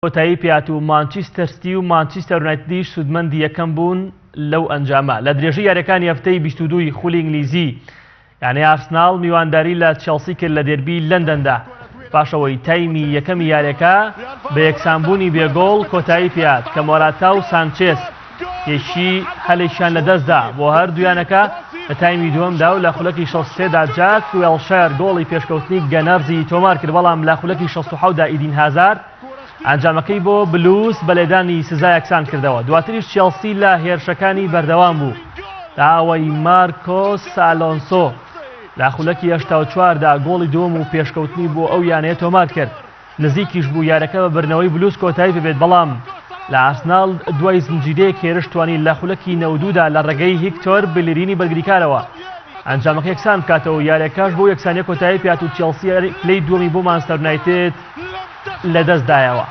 کۆتایی پێات و مانچستەر سیتی و مانچستەر یونایتدیش سودمەندی یەکەم بوون لەو ئەنجامە لە درێژەی یاریەکانی هەفتەی 22 خولی ئینگلیزی. یعنی ئارسنال میوانداری لە چێلسی کرد لە دێربی لەندەندا پاشەوەی تایمی یەکەمی یاریەکە بە یەکسانبوونی بێگۆڵ کۆتایی پێات کە مۆراتا و سانچێز یەشی هەلێکیان لەدەستدا بۆ هەردوویانەکە لە تایمی دووەمدا و لە خولەکی 63دا جاک وێڵشەر گۆڵی پێشکەوتنی گەنەرزی تۆمار کرد، بەڵام لە خولەکی 67دا ئیدین هازارد ئەنجامەکەی بۆ بلوز بە لێدانی سزا یەکسان کردەوە. دواتریش چێلسی لە هێرشەکانی بەردەوام بوو داوای مارکۆس ئالۆنسۆ لە خولەکی 84دا گۆڵی دووەم و پێشکەوتنی بۆ ئەو یانەیە تۆمار کرد. نزیکیش بوو یارەکە بە برنەوەی بلوز کۆتایی ببێت، بەڵام لە ئارسنال دوای زنجیرەیەک هێرش توانی لە خولەکی 92دا لە ڕێگەی هیکتۆر بلێرینی بەرگریکارەوە ئەنجامەکە یەکسان بکاتەوە. یاریەکەش بۆ یەکسانیە کۆتایی پێات و چێلسی پلەی دووەمی بۆ مانچستەر یونایتد لەدەستدایەوە.